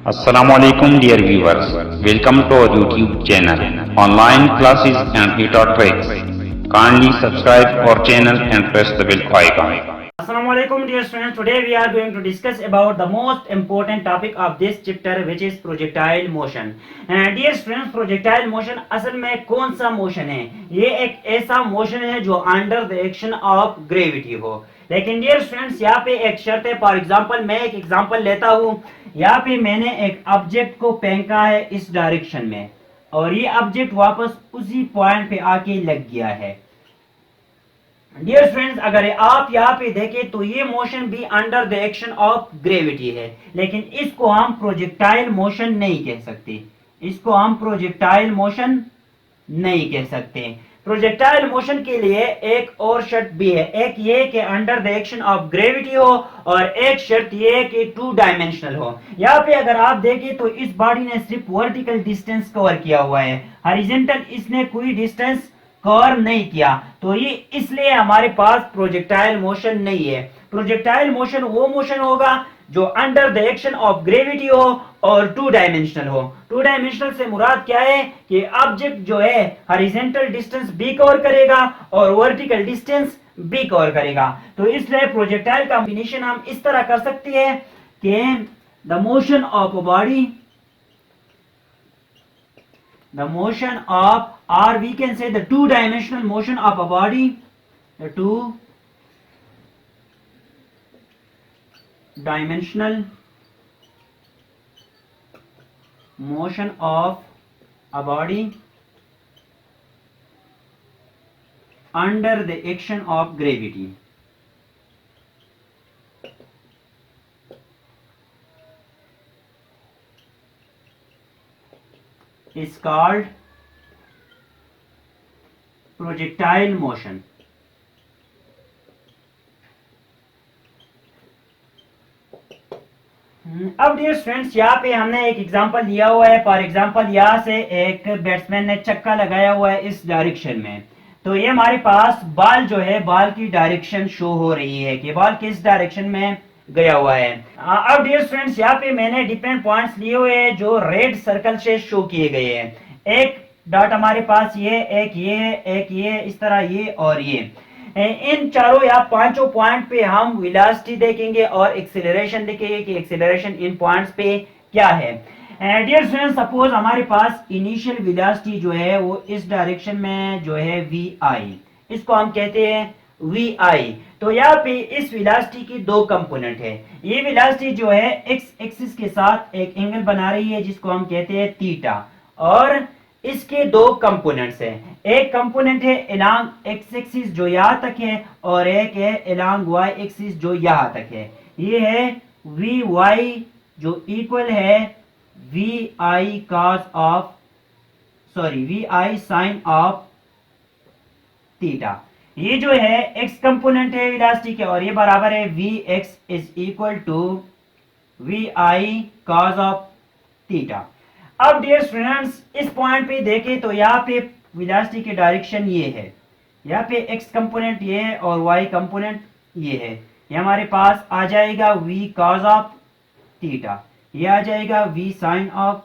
Assalamualaikum dear viewers. Welcome to our YouTube channel. Online classes and tutor tricks. Kindly subscribe our channel and press the bell icon. Assalamualaikum dear students. Today we are going to discuss about the most important topic of this chapter, which is projectile motion. Dear students, projectile motion असल में कौन सा motion है? ये एक ऐसा motion है जो under the action of gravity हो। लेकिन डियर स्टूडेंट्स, यहाँ पे एक शर्त है। फॉर एग्जांपल मैं एक एग्जांपल लेता हूँ। यहाँ पे मैंने एक ऑब्जेक्ट को फेंका है इस डायरेक्शन में और ये ऑब्जेक्ट वापस उसी पॉइंट पे आके लग गया है। डियर फ्रेंड्स, अगर आप यहाँ पे देखें तो ये मोशन भी under the action of gravity है, लेकिन इसको हम प्रोजेक्टाइल मोशन नहीं कह सकते। इसको हम प्रोजेक्टाइल मोशन नहीं कह सकते। प्रोजेक्टाइल मोशन के लिए एक और शर्त भी है। एक ये कि under the action of gravity हो और एक शर्त ये कि टू डायमेंशनल हो। यहाँ पे अगर आप देखें तो इस बॉडी ने सिर्फ वर्टिकल डिस्टेंस कवर किया हुआ है, हॉरिजॉन्टल इसने कोई डिस्टेंस कवर नहीं किया, तो ये इसलिए हमारे पास प्रोजेक्टाइल मोशन नहीं है। प्रोजेक्टाइल मोशन वो मोशन होगा जो under the action of gravity हो और टू डायमेंशनल हो। टू डायमेंशनल से मुराद क्या है कि ऑब्जेक्ट जो है हॉरिजॉन्टल डिस्टेंस भी कवर करेगा और वर्टिकल डिस्टेंस भी कवर करेगा। तो इसलिए प्रोजेक्टाइल का डेफिनेशन हम इस तरह कर सकते हैं कि the motion of a body, the motion of, or we can say the two dimensional motion of a body, the two dimensional motion of a body under the action of gravity is called projectile motion. अब dear students, यहाँ पे हमने एक example लिया हुआ है। For example यहाँ से एक बैट्समैन ने छक्का लगाया हुआ है इस डायरेक्शन में, तो ये हमारे पास बॉल जो है, बॉल की डायरेक्शन शो हो रही है कि बॉल किस डायरेक्शन में गया हुआ है। अब डियर स्टूडेंट्स, यहाँ पे मैंने डिफरेंट पॉइंट्स लिए हुए हैं जो रेड सर्कल से शो किए गए हैं। एक डॉट हमारे पास ये, एक ये, इस तरह ये और ये। इन चारों या पांचों पॉइंट पे हम वेलोसिटी देखेंगे और एक्सेलरेशन देखेंगे कि एक्सेलरेशन इन पॉइंट्स पे क्या है। डियर स्टूडेंट्स, सपोज हमारे पास इनिशियल वेलोसिटी जो है वो इस डायरेक्शन में जो है vi, इसको हम कहते हैं vi। तो यहाँ पे इस वेलोसिटी की दो कंपोनेंट है। ये वेलोसिटी जो है एक्स एक्सिस के साथ एक एंगल बना रही है जिसको हम कहते हैं थीटा, और इसके दो कंपोनेंट्स हैं। एक कंपोनेंट है अलोंग एक्स एक्सिस जो यहाँ तक है और एक है अलोंग वाई एक्सिस जो यहाँ तक है। ये है वी वाई जो इक्वल है we I cos of, sorry V I sine of theta. ये जो है एक्स कंपोनेंट है वेलोसिटी के और ये बराबर है V X is equal to we I cos of theta. अब डियर स्टूडेंट्स, इस पॉइंट पे देखें तो यहाँ पे वेलोसिटी की डायरेक्शन ये है, यहाँ पे एक्स कंपोनेंट ये है और वाई कंपोनेंट ये है। ये हमारे पास आ जाएगा वी कॉस ऑफ थीटा, ये आ जाएगा वी साइन ऑफ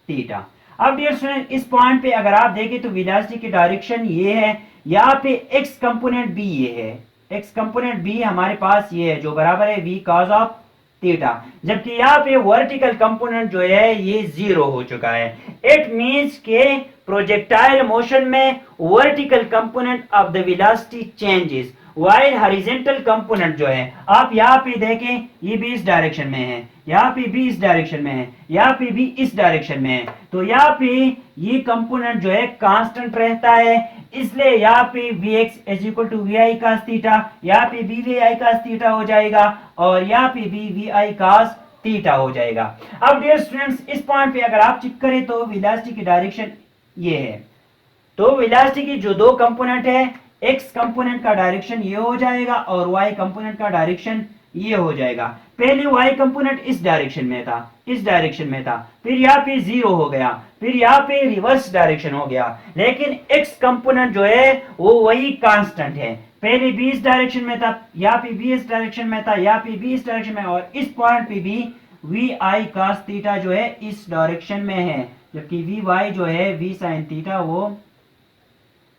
थीटा। अब डियर स्टूडेंट, इस पॉइंट पे अगर आप देखें तो वेलोसिटी की डायरेक्शन ये है, यहाँ पे एक्स कंपोनेंट भी ये है, एक्स कंपोनेंट भी हमारे पास ये है जो बराबर है वी कॉस ऑफ थीटा, जबकि यहाँ पे वर्टिकल कंपोनेंट जो है ये जीरो हो चुका है। इट मींस के प्रोजेक्टाइल मोशन में vertical component of the velocity changes while horizontal component जो है, आप यहाँ पे देखें ये भी इस डायरेक्शन में है, यहाँ पे भी इस डायरेक्शन में है, यहाँ पे भी इस डायरेक्शन में है। तो यहाँ पे ये कंपोनेंट जो है कांस्टेंट रहता है, इसलिए यहाँ पे Vx is equal to we I cos theta, यहाँ पे भी वी आई cos थीटा हो जाएगा और यहाँ पे भी वी आई cos थीटा हो जाएगा। अब डियर स्टूडेंट्स, इस पॉइंट पे अगर आप चेक करें तो वेलोसिटी की डायरेक्शन ये है। तो वेलोसिटी की जो दो कंपोनेंट है, एक्स कंपोनेंट का डायरेक्शन ये हो जाएगा और वाई कंपोनेंट का डायरेक्शन ये हो जाएगा। पहले वाई कंपोनेंट इस डायरेक्शन में था, इस डायरेक्शन में था, फिर यहाँ पे जीरो हो गया, फिर यहाँ पे रिवर्स डायरेक्शन हो गया, लेकिन एक्स कंपोनेंट जो है वो वही कांस्टेंट है। पहले भी इस डायरेक्शन में था, यहाँ पे भी इस डायरेक्शन में था, यहाँ पे भी इस डायरेक्शन में, और इस पॉइंट पे भी वी आई cos थीटा जो है इस डायरेक्शन में है, जबकि वी वाई जो है वी साइन थीटा वो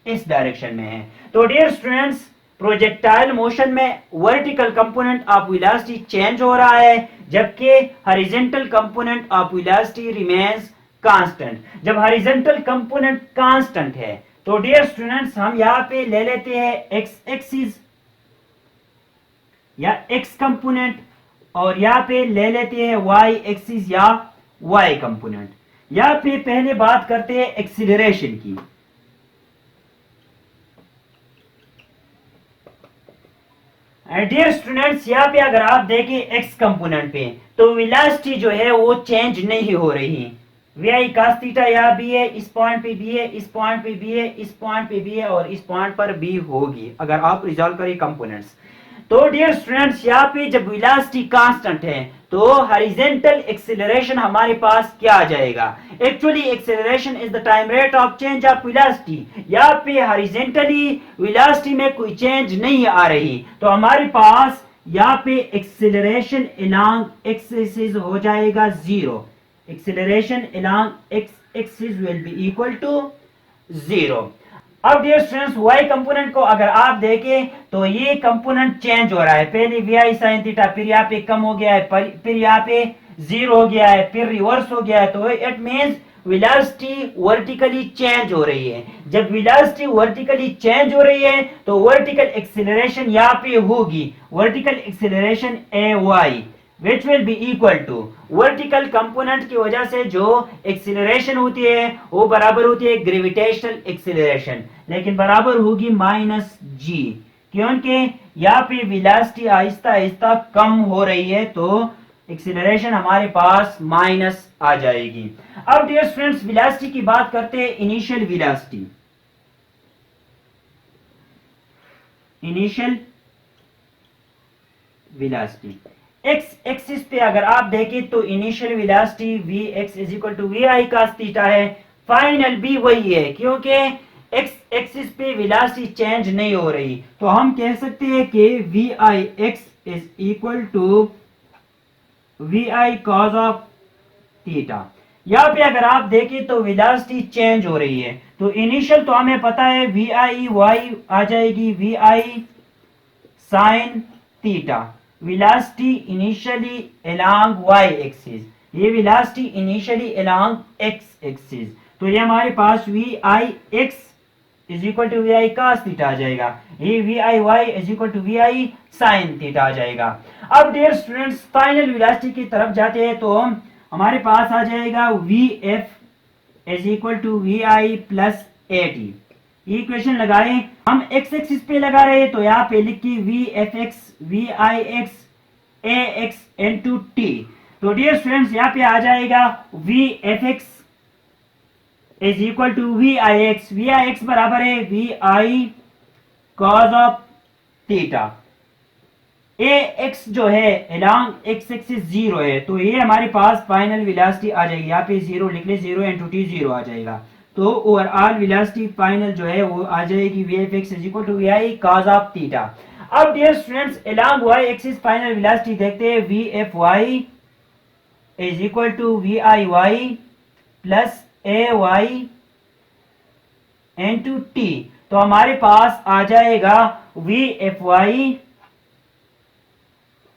इस डायरेक्शन में है। तो डियर स्टूडेंट्स, प्रोजेक्टाइल मोशन में vertical component of velocity change हो रहा है, जबकि horizontal component of velocity remains constant. जब हॉरिजॉन्टल कंपोनेंट कांस्टेंट है तो डियर स्टूडेंट्स हम यहां पे ले लेते हैं एक्स एक्सिस या एक्स कंपोनेंट, और यहां पे ले लेते हैं वाई एक्सिस या वाई कंपोनेंट। यहां पे पहले बात करते हैं एक्सीलरेशन की। डियर स्टूडेंट्स, यहाँ पे अगर आप देखें एक्स कंपोनेंट पे तो वेलोसिटी जो है वो चेंज नहीं हो रही। वी आई cos थीटा यहाँ भी है, इस पॉइंट पे भी है, इस पॉइंट पे भी है, इस पॉइंट पे भी है और इस पॉइंट पर भी होगी अगर आप रिजॉल्व करें कंपोनेंट्स। तो डियर स्टूडेंट्स, यहाँ पे जब वेलोसिटी कांस्टेंट है तो हॉरिजॉन्टल एक्सीलरेशन हमारे पास क्या आ जाएगा? Actually acceleration is the time rate of change of velocity. यहाँ पे हॉरिजॉन्टली वेलोसिटी में कोई चेंज नहीं आ रही, तो हमारे पास यहाँ पे एक्सीलरेशन अलोंग एक्स एक्सिस हो जाएगा zero. Acceleration along x axis will be equal to zero. अब डियर स्टूडेंट्स, वाई कंपोनेंट को अगर आप देखें तो ये कंपोनेंट चेंज हो रहा है। पहले वी आई साइन थीटा, फिर यहाँ पे कम हो गया है, फिर यहाँ पे जीरो हो गया है, फिर रिवर्स हो गया है। तो it means velocity vertically change हो रही है। जब वेलोसिटी वर्टिकली चेंज हो रही है तो वर्टिकल एक्सीलरेशन यहाँ पे होगी, vertical acceleration A Y which will be equal to vertical component की वजह से जो एक्सीलरेशन होती है वो बराबर होती है ग्रेविटेशनल एक्सीलरेशन, लेकिन बराबर होगी माइनस जी, क्योंकि यहाँ पे वेलोसिटी आहिस्ता आहिस्ता कम हो रही है तो एक्सीलरेशन हमारे पास माइनस आ जाएगी। अब डियर स्टूडेंट्स, वेलोसिटी की बात करते हैं। Initial velocity, initial velocity X axis पे अगर आप देखें तो initial velocity V X is equal to we I cos theta है। फाइनल भी वही है, क्योंकि एक्स एक्सिस पे वेलोसिटी चेंज नहीं हो रही, तो हम कह सकते हैं कि V I x is equal to we I cos of theta. यहाँ पे अगर आप देखें तो वेलोसिटी चेंज हो रही है, तो इनिशियल तो हमें पता है वी आई वाई आ जाएगी वी आई sine theta. Velocity initially along y axis, ये velocity initially along x axis, तो ये हमारे पास v I x is equal to we I cos theta आ जाएगा, ये v i y is equal to we I sine theta आ जाएगा। अब डियर स्टूडेंट्स, फाइनल वेलोसिटी की तरफ जाते हैं तो हमारे पास आ जाएगा V F is equal to we I plus A T. Equation लगाएं, हम एक्स एक्सिस पे लगा रहे हैं तो यहाँ पे लिखी V F X V I X A X into T. तो डियर स्टूडेंट्स, यहाँ पे आ जाएगा V F x is equal to we I X, V I X बराबर है we I cos of theta. A X जो है along x axis zero है, तो ये हमारे पास फाइनल वेलोसिटी आ जाएगी। यहाँ पे जीरो लिख ले, जीरो इंटू टी जीरो आ जाएगा, तो ओवरऑल वेलोसिटी फाइनल जो है वो आ जाएगी v F x is equal to we I cos of theta. अब dear students, along y axis final velocity देखते हैं, v F y is equal to we i y plus a y into t. तो हमारे पास आ जाएगा V F y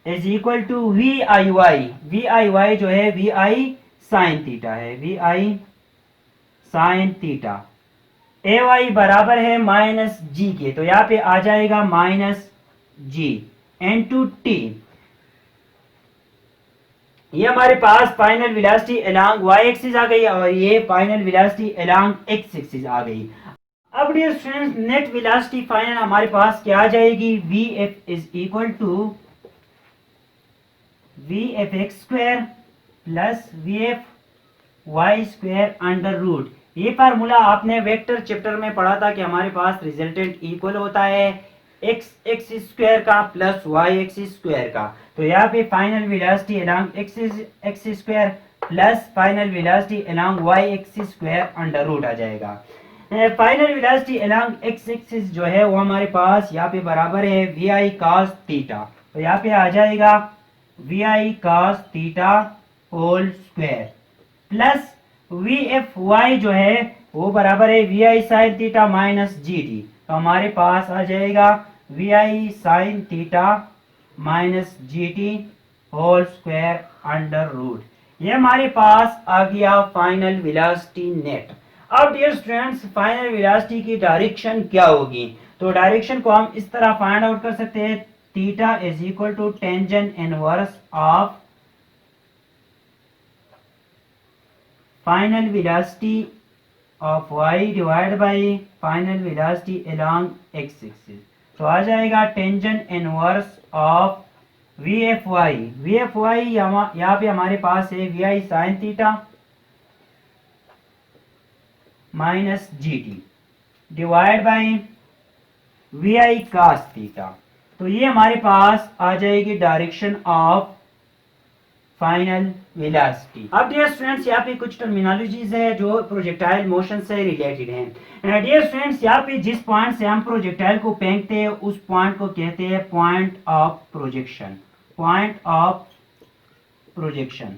is equal to we i y, v i y जो है we I sine theta है, we I sine theta. A y बराबर है माइनस जी के, तो यहां पे आ जाएगा माइनस जी इनटू टी। ये हमारे पास final velocity along y axis आ गई और ये final velocity along x axis आ गई। अब dear students, net velocity final हमारे पास क्या आ जाएगी? V F is equal to V F x square plus V F Y square under root. ये फार्मूला आपने वेक्टर चैप्टर में पढ़ा था कि हमारे पास रिजल्टेंट इक्वल होता है एक्स एक्स स्क्वायर का प्लस वाई एक्स स्क्वायर का। तो यहाँ पे final velocity along x square plus final velocity along y x square under root आ जाएगा। Final velocity along x axis जो है वो हमारे पास यहाँ पे बराबर है वी आई कॉस थीटा। तो यहाँ पे आ जाएगा we I cos theta whole square plus V F Y जो है वो बराबर है we I sine theta minus G T. तो हमारे पास आ जाएगा we I sine theta minus G T whole square under root. ये हमारे पास आ गया फाइनल वेलोसिटी नेट। अब डियर स्टूडेंट्स फाइनल वेलोसिटी की डायरेक्शन क्या होगी? तो डायरेक्शन को हम इस तरह फाइंड आउट कर सकते हैं, theta is equal to tangent inverse of final velocity of y divide by final velocity along x axis. तो आ जाएगा tangent inverse of V F Y यहाँ पे हमारे पास है we I sine theta minus G T divide by V I cos theta. तो ये हमारे पास आ जाएगी डायरेक्शन ऑफ फाइनल वेलोसिटी। अब डियर स्टूडेंट्स यहाँ पे कुछ टर्मिनोलॉजीज है जो प्रोजेक्टाइल मोशन से रिलेटेड हैं। डियर स्टूडेंट्स यहाँ पे जिस पॉइंट से हम प्रोजेक्टाइल को फेंकते हैं उस पॉइंट को कहते हैं point of projection. Point of projection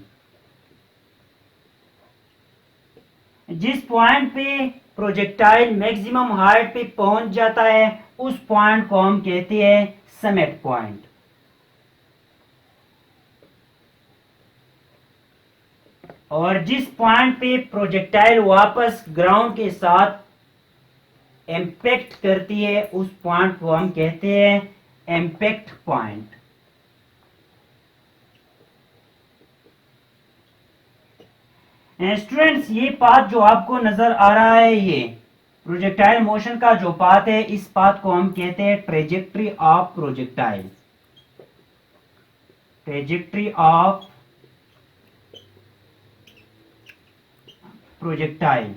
जिस पॉइंट पे प्रोजेक्टाइल मैक्सिमम हाइट पे पहुंच जाता है उस पॉइंट को हम कहते हैं समिट पॉइंट। और जिस पॉइंट पे प्रोजेक्टाइल वापस ग्राउंड के साथ इम्पैक्ट करती है उस पॉइंट को हम कहते हैं इम्पैक्ट पॉइंट। स्टूडेंट्स ये पाथ जो आपको नजर आ रहा है ये प्रोजेक्टाइल मोशन का जो पाथ है इस पाथ को हम कहते हैं trajectory of projectile. Trajectory of projectile.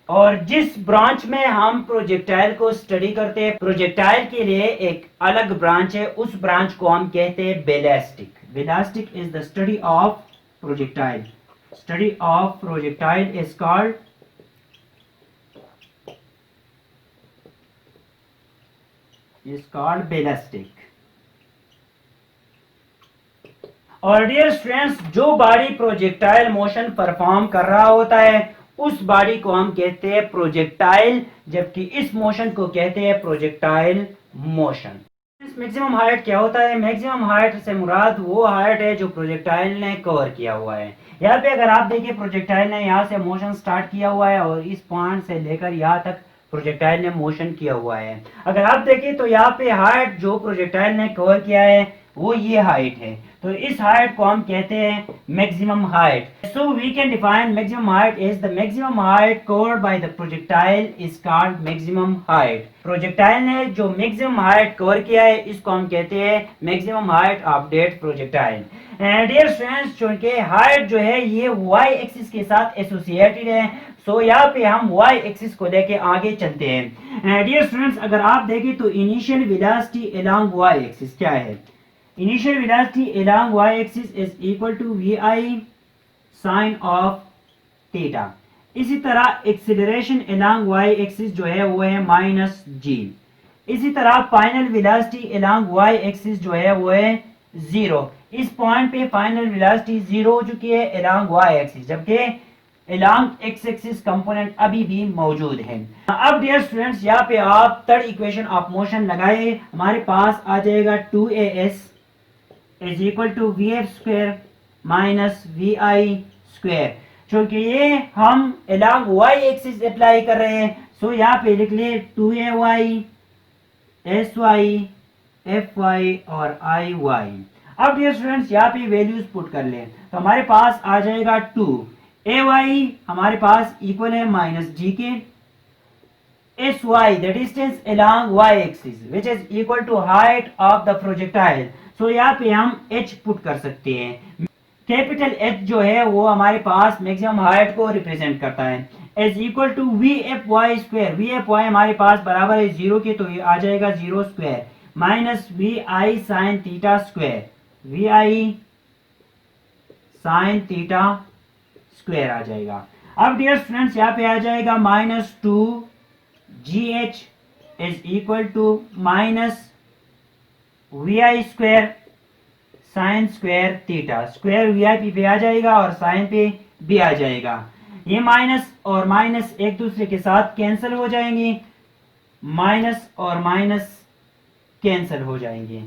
और जिस ब्रांच में हम प्रोजेक्टाइल को स्टडी करते हैं प्रोजेक्टाइल के लिए एक अलग ब्रांच है, उस ब्रांच को हम कहते हैं ballistic. Ballistic is the study of projectile. Study of projectile is called ballistic। और डियर स्टूडेंट्स जो बॉडी प्रोजेक्टाइल मोशन परफॉर्म कर रहा होता है उस बॉडी को हम कहते हैं प्रोजेक्टाइल, जबकि इस मोशन को कहते हैं प्रोजेक्टाइल मोशन। मैक्सिमम हाइट क्या होता है? मैक्सिमम हाइट से मुराद वो हाइट है जो प्रोजेक्टाइल ने कवर किया हुआ है। यहाँ पे अगर आप देखिए प्रोजेक्टाइल ने यहाँ से मोशन स्टार्ट किया हुआ है और इस पॉइंट से लेकर यहाँ तक प्रोजेक्टाइल ने मोशन किया हुआ है। अगर आप देखिए तो यहाँ पे हाइट जो प्रोजेक्टाइल ने कवर किया है वो ये हाइट है। तो इस हाइट को हम कहते हैं maximum height. So we can define maximum height is the maximum height covered by the projectile is called maximum height. Projectile ने जो मैक्सिमम हाइट कवर किया है इसको हम कहते हैं maximum height of that projectile. Dear students चूंकि height जो है ये y एक्सिस के साथ एसोसिएटेड है, सो यहाँ पे हम y एक्सिस को लेके आगे चलते हैं। डियर स्टूडेंट्स अगर आप देखें तो initial velocity along y axis क्या है? Initial velocity along y axis is equal to vi sine of theta. इसी तरह एक्सीलरेशन अलोंग y एक्सिस जो है वो है माइनस g। इसी तरह final velocity along y axis जो है वो है 0। इस पॉइंट पे फाइनल वेलोसिटी 0 हो चुकी है अलोंग y एक्सिस, जबकि अलोंग x एक्सिस कंपोनेंट अभी भी मौजूद है। अब डियर स्टूडेंट्स यहाँ पे आप थर्ड इक्वेशन ऑफ मोशन लगाए, हमारे पास आ जाएगा 2as is equal to we F square minus we I square. क्योंकि ये हम अलोंग y एक्सिस अप्लाई कर रहे हैं, सो यहाँ पे लिख ले 2ay sy fy और iy। अब डियर स्टूडेंट्स यहाँ पे वैल्यूज पुट कर लें तो हमारे पास आ जाएगा 2 ay हमारे पास इक्वल है माइनस जी के sy the distance along y axis which is equal to height of the projectile. So यहाँ पे हम h पुट कर सकते हैं। कैपिटल H जो है वो हमारे पास मैक्सिमम हाइट को रिप्रेजेंट करता है is equal to V F Y square. V F Y हमारे पास बराबर है 0 के, तो ये आ जाएगा 0 square minus we I sine theta square. V I sine theta square आ जाएगा। अब डियर स्टूडेंट्स यहाँ पे आ जाएगा minus 2 g h is equal to minus we I square sine square theta, square v i पे आ जाएगा और साइन पे भी आ जाएगा। ये माइनस और माइनस एक दूसरे के साथ कैंसिल हो जाएंगे, माइनस और माइनस कैंसिल हो जाएंगे।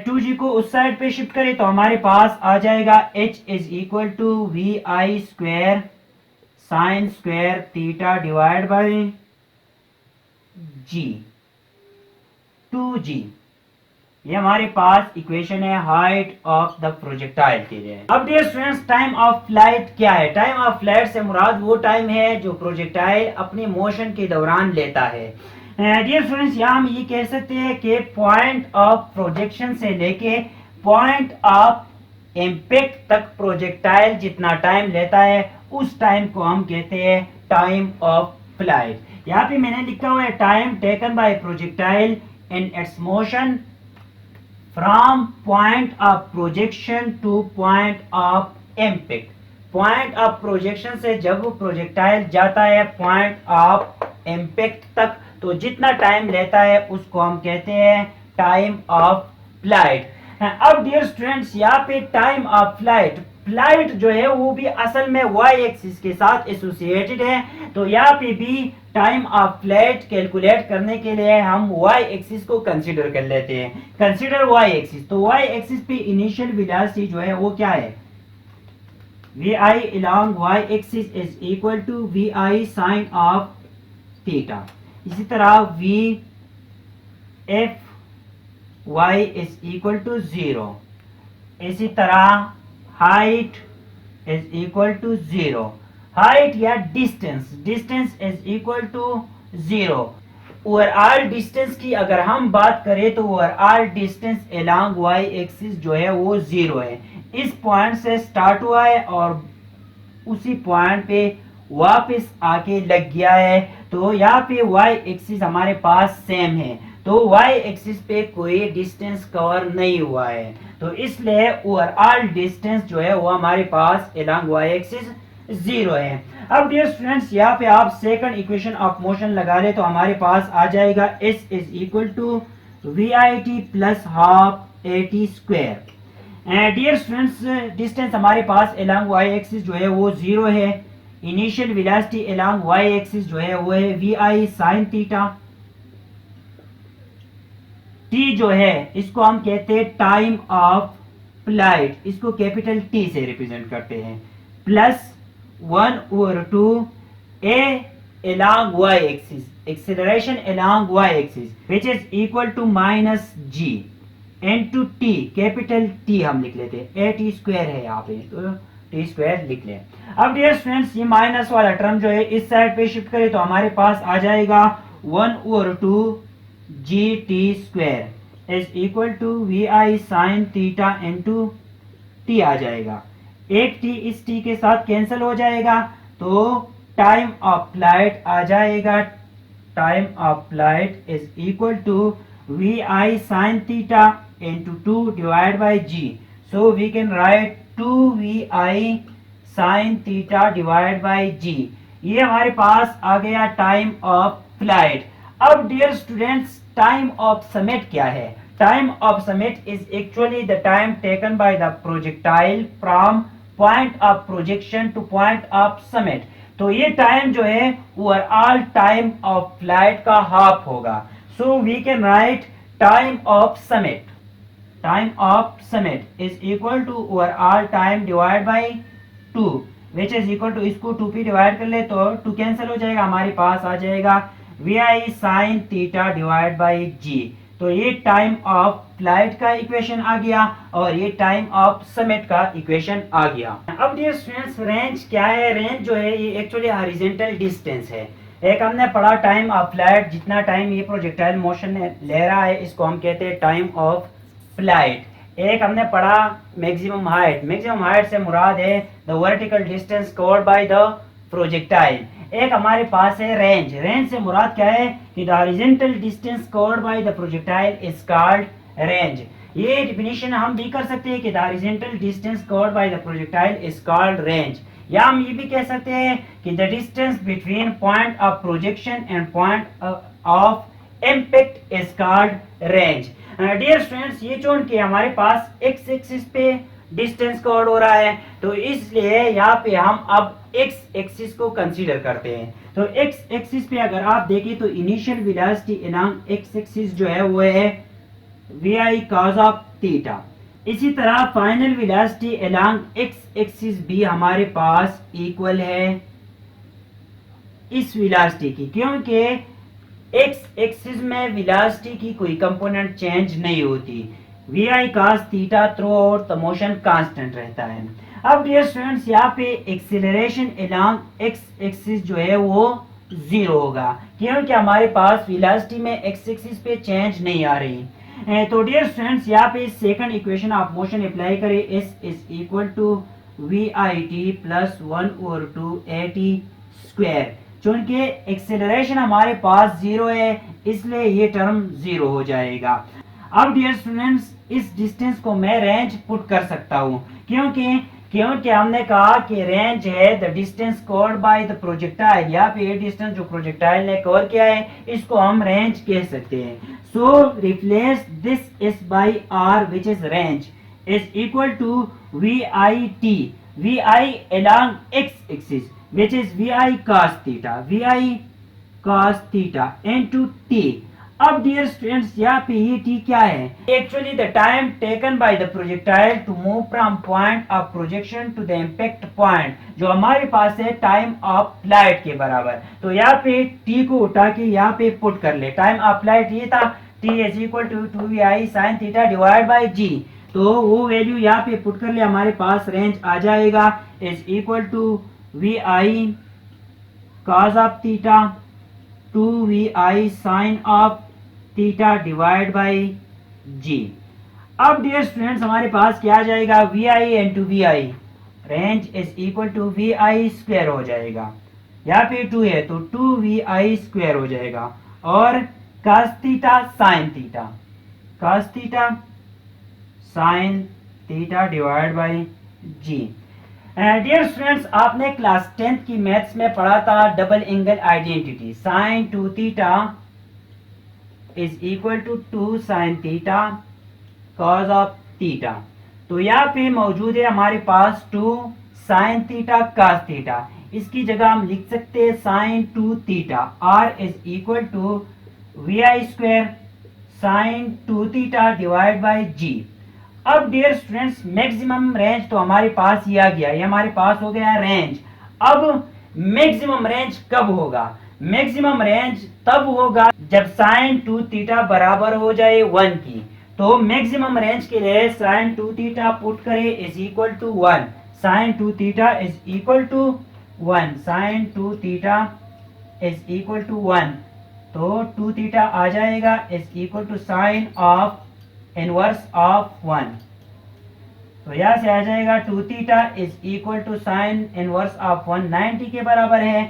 2g को उस साइड पे शिफ्ट करें तो हमारे पास आ जाएगा h is equal to we I square sine square theta divide by g, 2g। ये हमारे पास इक्वेशन है हाइट ऑफ द प्रोजेक्टाइल के लिए। अब dear students, time of flight क्या है? टाइम ऑफ फ्लाइट से मुराद वो टाइम है जो प्रोजेक्टाइल अपने मोशन के दौरान लेता है। डियर स्टूडेंट्स, यहाँ हम ये कह सकते हैं कि पॉइंट ऑफ प्रोजेक्शन से लेके पॉइंट ऑफ इम्पैक्ट तक प्रोजेक्टाइल जितना टाइम लेता है उस टाइम को हम कहते हैं टाइम ऑफ फ्लाइट। यहाँ पे मैंने लिखा हुआ है time taken bye projectile in its motion from point of projection to point of impact. Point of projection से जब वो प्रोजेक्टाइल जाता है पॉइंट ऑफ इम्पैक्ट तक, तो जितना टाइम लेता है उसको हम कहते हैं टाइम ऑफ फ्लाइट। अब डियर स्टूडेंट्स, यहाँ पे टाइम ऑफ फ्लाइट, फ्लाइट जो है वो भी असल में y एक्सिस के साथ एसोसिएटेड है, तो यहाँ पे भी टाइम ऑफ फ्लाइट कैलकुलेट करने के लिए हम y एक्सिस को कंसीडर कर लेते हैं। कंसीडर y एक्सिस, तो y एक्सिस पे इनिशियल वेलोसिटी जो है वो क्या है? vi along y axis is equal to vi sine of theta. इसी तरह v f y is equal to 0। इसी तरह height is equal to 0। Height या distance, distance is equal to 0। Overall distance की अगर हम बात करें तो overall distance along y axis जो है वो 0 है। इस पॉइंट से स्टार्ट हुआ है और उसी पॉइंट पे वापस आके लग गया है, तो यहाँ पे y एक्सिस हमारे पास सेम है, तो y एक्सिस पे कोई डिस्टेंस कवर नहीं हुआ है, तो इसलिए ओवरऑल डिस्टेंस जो है वो हमारे पास अलोंग y एक्सिस 0 है। अब डियर स्टूडेंट्स, यहाँ पे आप सेकंड इक्वेशन ऑफ मोशन लगा ले तो हमारे पास आ जाएगा s is equal to we I T plus half A T square. Dear students, distance हमारे पास अलोंग y एक्सिस जो है वो 0 है। Initial velocity along y axis जो है वो है we I sine theta. t जो है इसको हम कहते हैं टाइम ऑफ फ्लाइट, इसको कैपिटल T से रिप्रेजेंट करते हैं, plus 1/2 a along y axis, acceleration along y axis which is equal to minus g into t, capital T हम लिख लेते हैं, a t स्क्वायर है यहाँ पे, तो t स्क्वायर लिख लें। अब डियर स्टूडेंट्स, ये माइनस वाला टर्म जो है इस साइड पे शिफ्ट करें तो हमारे पास आ जाएगा 1/2 g t square is equal to we I sine theta into t आ जाएगा। एक t इस t के साथ कैंसिल हो जाएगा, तो टाइम ऑफ फ्लाइट आ जाएगा, time of flight is equal to we I sine theta into 2 divide by g, so we can write 2vi sine theta divide by g. ये हमारे पास आ गया टाइम ऑफ फ्लाइट। अब dear students, time of summit क्या है? Time of summit is actually the time taken by the projectile from point of projection to point of summit. तो ये टाइम जो है ओवरऑल टाइम ऑफ फ्लाइट का half होगा, so we can write time of summit, time of summit is equal to overall time divide by 2 which is equal to, इसको 2 पे divide कर ले तो 2 कैंसिल हो जाएगा, हमारे पास आ जाएगा we I sine theta divide by g. तो ये टाइम ऑफ फ्लाइट का इक्वेशन आ गया और ये टाइम ऑफ समिट का इक्वेशन आ गया। अब डियर स्टूडेंट्स, रेंज क्या है? रेंज जो है ये एक्चुअली हॉरिजॉन्टल डिस्टेंस है। एक हमने पढ़ा टाइम ऑफ फ्लाइट, जितना टाइम ये प्रोजेक्टाइल मोशन ले रहा है इसको हम कहते हैं टाइम ऑफ फ्लाइट। एक हमने पढ़ा मैक्सिमम हाइट, मैक्सिमम हाइट से मुराद है the vertical distance covered by the projectile. एक हमारे पास है रेंज, रेंज से मुराद क्या है कि the horizontal distance covered by the projectile is called range. ये डिफिनीशन हम भी कर सकते हैं कि the horizontal distance covered by the projectile is called range, या हम ये भी कह सकते हैं कि the distance between point of projection and point of impact is called range. Dear students, ये चूंकि कि हमारे पास एक्स एक्सिस पे डिस्टेंस कवर्ड हो रहा है, तो इसलिए यहाँ पे हम अब एक्स एक्सिस को कंसीडर करते हैं। तो एक्स एक्सिस पे अगर आप देखें तो initial velocity along x axis जो है वो है vi cos ऑफ थीटा। इसी तरह final velocity along x axis भी हमारे पास इक्वल है इस वेलोसिटी की, क्योंकि एक्स एक्सिस में वेलोसिटी की कोई कंपोनेंट चेंज नहीं होती। vi cos theta through out the motion constant रहता है। अब डियर स्टूडेंट्स, यहाँ पे एक्सीलरेशन अलोंग एक्स एक्सिस जो है वो 0 होगा, क्योंकि हमारे पास वेलोसिटी में एक्स एक्सिस पे चेंज नहीं आ रही। तो डियर स्टूडेंट्स, यहाँ पे second equation of motion apply करें, s is equal to vit plus 1/2at square. चूंकि एक्सेलरेशन हमारे पास 0 है, इसलिए ये टर्म 0 हो जाएगा। अब डियर स्टूडेंट्स, इस डिस्टेंस को मैं रेंज पुट कर सकता हूँ, क्योंकि हमने कहा कि रेंज है the distance covered by the projectile. यहाँ पे ये डिस्टेंस जो प्रोजेक्टाइल ने कवर किया है, इसको हम रेंज कह सकते हैं। So replace this S by R which is range is equal to we I T, V I along x axis which is vi cos theta into t। अब डियर स्टूडेंट्स, यहाँ पे ये t क्या है? Actually the time taken by the projectile to move from point of projection to the impact point, जो हमारे पास है टाइम ऑफ फ्लाइट के बराबर। तो यहाँ पे t को उठा के यहाँ पे पुट कर ले। टाइम ऑफ फ्लाइट ये था, t is equal to 2vi sin theta divide by g। तो वो वैल्यू यहाँ पे पुट कर ले, हमारे पास रेंज आ जाएगा is equal to vi cos of theta 2vi sin of theta divide by g। अब डियर स्टूडेंट्स, हमारे पास क्या आ जाएगा? vi into vi, range is equal to vi square हो जाएगा। यहाँ पे 2 है तो 2vi स्क्वायर हो जाएगा, और cos theta sin theta divide by g। Dear students, आपने क्लास 10th की मैथ्स में पढ़ा था double angle identity, sine 2 theta is equal to 2 sine theta cos of theta. तो यहाँ पे मौजूद है हमारे पास 2 साइन थीटा कॉस थीटा, इसकी जगह हम लिख सकते हैं sine 2 theta. r is equal to vi square sine 2 theta divide by g। अब डियर स्टूडेंट्स, मैक्सिमम रेंज तो हमारे पास ही आ गया, ये हमारे पास हो गया रेंज। अब मैक्सिमम रेंज कब होगा? मैक्सिमम रेंज तब होगा जब साइन 2 थीटा बराबर हो जाए 1 की। तो मैक्सिमम रेंज के लिए साइन 2 थीटा पुट करें is equal to 1, sine 2 theta is equal to 1, sine 2 theta is equal to 1। तो 2 थीटा आ जाएगा is equal to sine of inverse of 1। तो यहां से आ जाएगा 2 theta is equal to sine inverse of 1 90 के बराबर है।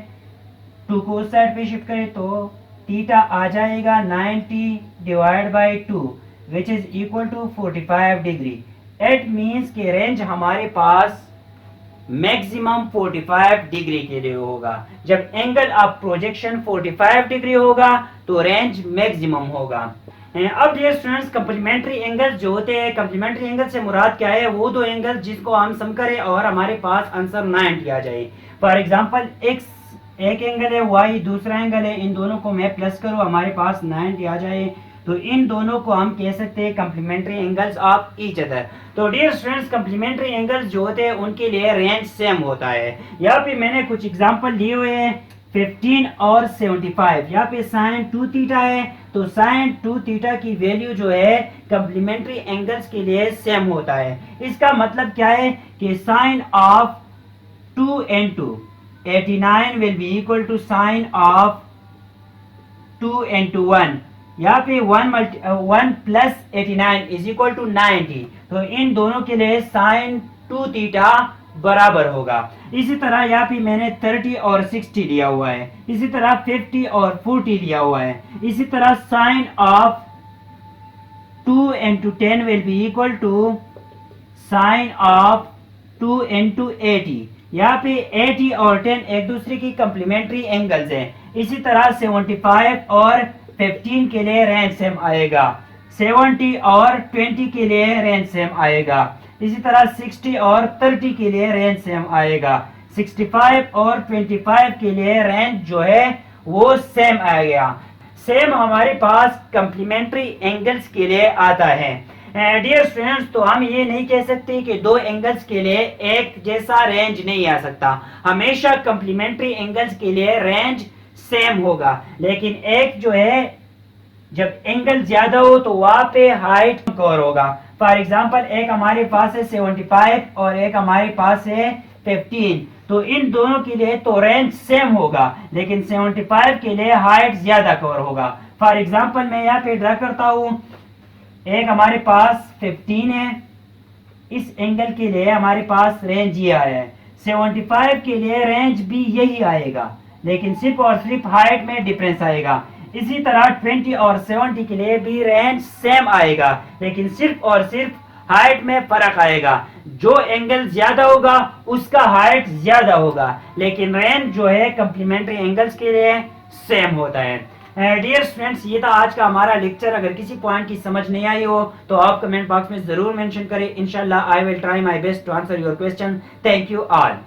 2 को उस साइड पे शिफ्ट करें तो थीटा आ जाएगा 90 divide by 2 which is equal to 45 degree. It means कि रेंज हमारे पास मैक्सिमम 45 डिग्री के लिए होगा। जब एंगल ऑफ प्रोजेक्शन 45 डिग्री होगा तो रेंज मैक्सिमम होगा। अब डियर स्टूडेंट्स, कम्प्लीमेंट्री एंगल्स जो होते हैं, कम्प्लीमेंट्री एंगल से मुराद क्या है? वो दो एंगल जिसको हम सम करें और हमारे पास आंसर 90 आ जाए। फॉर एग्जांपल x एक एंगल है, y दूसरा एंगल है, इन दोनों को मैं प्लस करूं हमारे पास 90 आ जाए, तो इन दोनों को हम कह सकते हैं complementary angles of each other. तो डियर स्टूडेंट्स, कम्प्लीमेंट्री एंगल्स जो होते हैं उनके लिए रेंज सेम होता है। यहाँ पे मैंने कुछ एग्जांपल लिए हुए हैं 15 और 75। यहाँ पे साइन 2 थीटा है, तो साइन 2 थीटा की वैल्यू जो है कम्प्लीमेंट्री एंगल्स के लिए सेम होता है। इसका मतलब क्या है कि sign of 2 into 89 will be equal to sin of 2 into 1। यहाँ पे 1 प्लस 89 इज इक्वल टू 90। तो इन दोनों के लिए साइन 2 थीटा बराबर होगा। इसी तरह यहाँ पे मैंने 30 और 60 लिया हुआ है, इसी तरह 50 और 40 लिया हुआ है। इसी तरह sine of 2 into 10 will be equal to sine of 2 into 80। यहाँ पे 80 और 10 एक दूसरे की कम्प्लीमेंट्री एंगल्स हैं। इसी तरह 75 और 15 के लिए रेंज सेम आएगा, 70 और 20 के लिए रेंज सेम आएगा, इसी तरह 60 और 30 के लिए रेंज सेम आएगा, 65 और 25 के लिए रेंज जो है वो सेम आएगा। सेम हमारे पास कंप्लीमेंट्री एंगल्स के लिए आता है। डियर स्टूडेंट्स, तो हम ये नहीं कह सकते कि दो एंगल्स के लिए एक जैसा रेंज नहीं आ सकता, हमेशा कंप्लीमेंट्री एंगल्स के लिए रेंज सेम होगा, लेकिन एक जो है जब एंगल ज्यादा हो तो वहां पे हाइट कवर होगा। फॉर एग्जांपल एक हमारे पास है 75 और एक हमारे पास है 15, तो इन दोनों के लिए तो रेंज सेम होगा, लेकिन 75 के लिए हाइट ज्यादा कवर होगा। फॉर एग्जांपल मैं यहाँ पे ड्रा करता हूँ, एक हमारे पास 15 है, इस एंगल के लिए हमारे पास रेंज ये आया है, 75 के लिए रेंज भी यही आएगा, लेकिन सिर्फ और सिर्फ हाइट में डिफरेंस आएगा। इसी तरह 20 और 70 के लिए भी रेंज सेम आएगा, लेकिन सिर्फ और सिर्फ हाइट में फर्क आएगा। जो एंगल ज्यादा होगा उसका हाइट ज्यादा होगा, लेकिन रेंज जो है कंप्लीमेंट्री एंगल्स के लिए सेम होता है। डियर स्टूडेंट्स, ये था आज का हमारा लेक्चर। अगर किसी पॉइंट की समझ नहीं आई हो तो आप कमेंट बॉक्स में जरूर मेंशन करें। इंशाल्लाह I will try my best to answer your question. Thank you all.